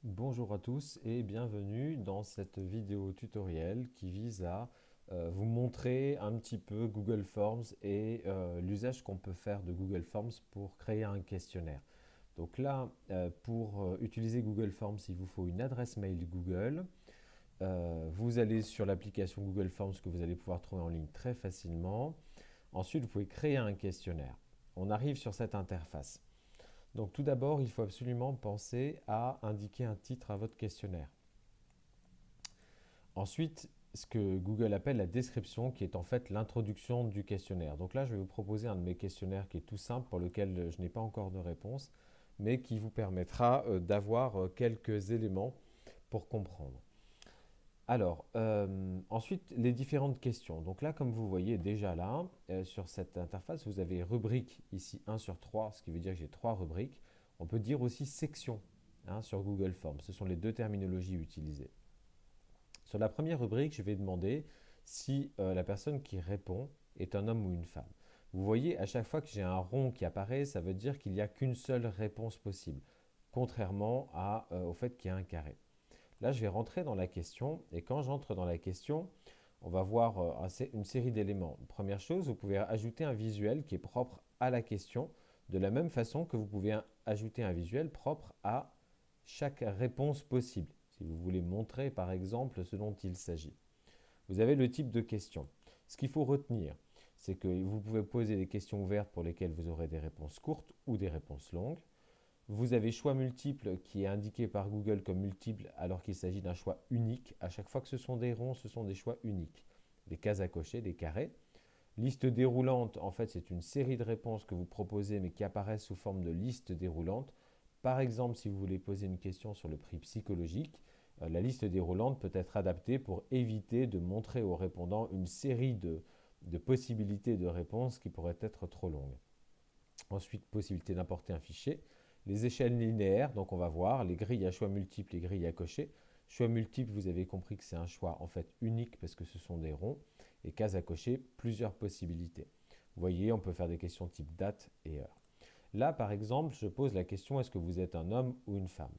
Bonjour à tous et bienvenue dans cette vidéo tutoriel qui vise à vous montrer un petit peu Google Forms et l'usage qu'on peut faire de Google Forms pour créer un questionnaire. Donc là, pour utiliser Google Forms, il vous faut une adresse mail Google. Vous allez sur l'application Google Forms que vous allez pouvoir trouver en ligne très facilement. Ensuite, vous pouvez créer un questionnaire. On arrive sur cette interface. Donc tout d'abord, il faut absolument penser à indiquer un titre à votre questionnaire. Ensuite, ce que Google appelle la description, qui est en fait l'introduction du questionnaire. Donc là, je vais vous proposer un de mes questionnaires qui est tout simple, pour lequel je n'ai pas encore de réponse, mais qui vous permettra d'avoir quelques éléments pour comprendre. Alors, ensuite, les différentes questions. Donc là, comme vous voyez déjà là, sur cette interface, vous avez rubrique ici 1 sur 3, ce qui veut dire que j'ai 3 rubriques. On peut dire aussi section sur Google Forms. Ce sont les deux terminologies utilisées. Sur la première rubrique, je vais demander si la personne qui répond est un homme ou une femme. Vous voyez, à chaque fois que j'ai un rond qui apparaît, ça veut dire qu'il n'y a qu'une seule réponse possible, contrairement au fait qu'il y a un carré. Là, je vais rentrer dans la question et quand j'entre dans la question, on va voir une série d'éléments. Première chose, vous pouvez ajouter un visuel qui est propre à la question, de la même façon que vous pouvez ajouter un visuel propre à chaque réponse possible, si vous voulez montrer par exemple ce dont il s'agit. Vous avez le type de question. Ce qu'il faut retenir, c'est que vous pouvez poser des questions ouvertes pour lesquelles vous aurez des réponses courtes ou des réponses longues. Vous avez choix multiple qui est indiqué par Google comme multiple alors qu'il s'agit d'un choix unique. À chaque fois que ce sont des ronds, ce sont des choix uniques. Des cases à cocher, des carrés. Liste déroulante, en fait, c'est une série de réponses que vous proposez mais qui apparaissent sous forme de liste déroulante. Par exemple, si vous voulez poser une question sur le prix psychologique, la liste déroulante peut être adaptée pour éviter de montrer au répondant une série de possibilités de réponses qui pourraient être trop longues. Ensuite, possibilité d'importer un fichier. Les échelles linéaires, donc on va voir les grilles à choix multiples et grilles à cocher. Choix multiples, vous avez compris que c'est un choix en fait unique parce que ce sont des ronds. Et cases à cocher, plusieurs possibilités. Vous voyez, on peut faire des questions type date et heure. Là, par exemple, je pose la question est-ce que vous êtes un homme ou une femme?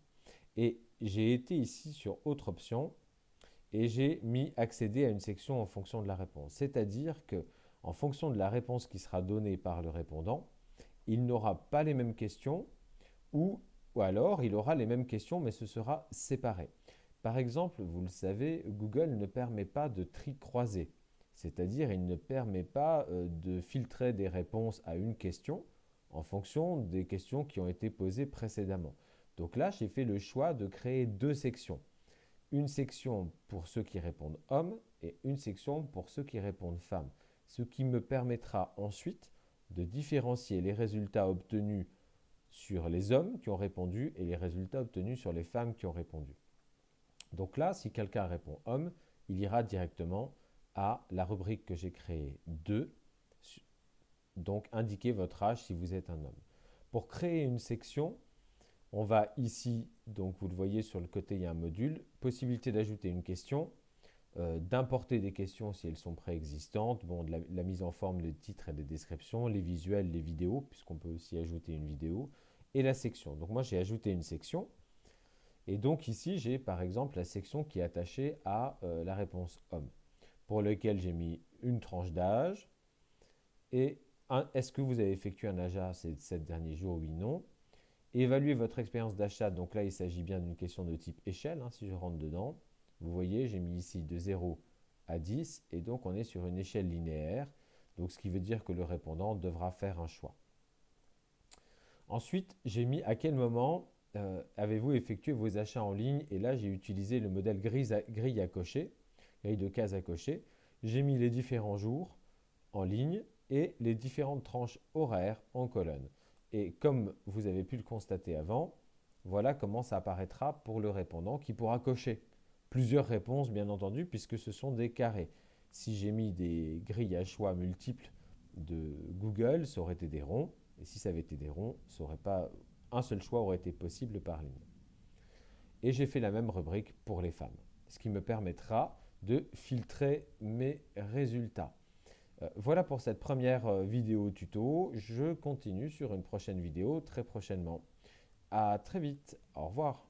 Et j'ai été ici sur autre option et j'ai mis accéder à une section en fonction de la réponse. C'est-à-dire que en fonction de la réponse qui sera donnée par le répondant, il n'aura pas les mêmes questions ou alors il aura les mêmes questions mais ce sera séparé. Par exemple, vous le savez, Google ne permet pas de tri croisé, c'est-à-dire il ne permet pas de filtrer des réponses à une question en fonction des questions qui ont été posées précédemment. Donc là, j'ai fait le choix de créer deux sections. Une section pour ceux qui répondent hommes et une section pour ceux qui répondent femmes. Ce qui me permettra ensuite de différencier les résultats obtenus sur les hommes qui ont répondu et les résultats obtenus sur les femmes qui ont répondu. Donc là, si quelqu'un répond homme, il ira directement à la rubrique que j'ai créée 2, donc indiquez votre âge si vous êtes un homme. Pour créer une section, on va ici, donc vous le voyez sur le côté, il y a un module, possibilité d'ajouter une question, d'importer des questions si elles sont préexistantes, bon, de la mise en forme des titres et des descriptions, les visuels, les vidéos, puisqu'on peut aussi ajouter une vidéo, et la section. Donc moi j'ai ajouté une section, et donc ici j'ai par exemple la section qui est attachée à la réponse homme, pour lequel j'ai mis une tranche d'âge, et est-ce que vous avez effectué un achat ces 7 derniers jours, oui, non. Évaluer votre expérience d'achat, donc là il s'agit bien d'une question de type échelle, si je rentre dedans. Vous voyez, j'ai mis ici de 0 à 10 et donc on est sur une échelle linéaire, donc ce qui veut dire que le répondant devra faire un choix. Ensuite, j'ai mis à quel moment avez-vous effectué vos achats en ligne et là j'ai utilisé le modèle grille à cocher, grille de cases à cocher. J'ai mis les différents jours en ligne et les différentes tranches horaires en colonne. Et comme vous avez pu le constater avant, voilà comment ça apparaîtra pour le répondant qui pourra cocher plusieurs réponses bien entendu puisque ce sont des carrés. Si j'ai mis des grilles à choix multiples de Google, ça aurait été des ronds. Et si ça avait été des ronds, ça aurait pas, un seul choix aurait été possible par ligne. Et j'ai fait la même rubrique pour les femmes, ce qui me permettra de filtrer mes résultats. Voilà pour cette première vidéo tuto. Je continue sur une prochaine vidéo très prochainement. À très vite. Au revoir.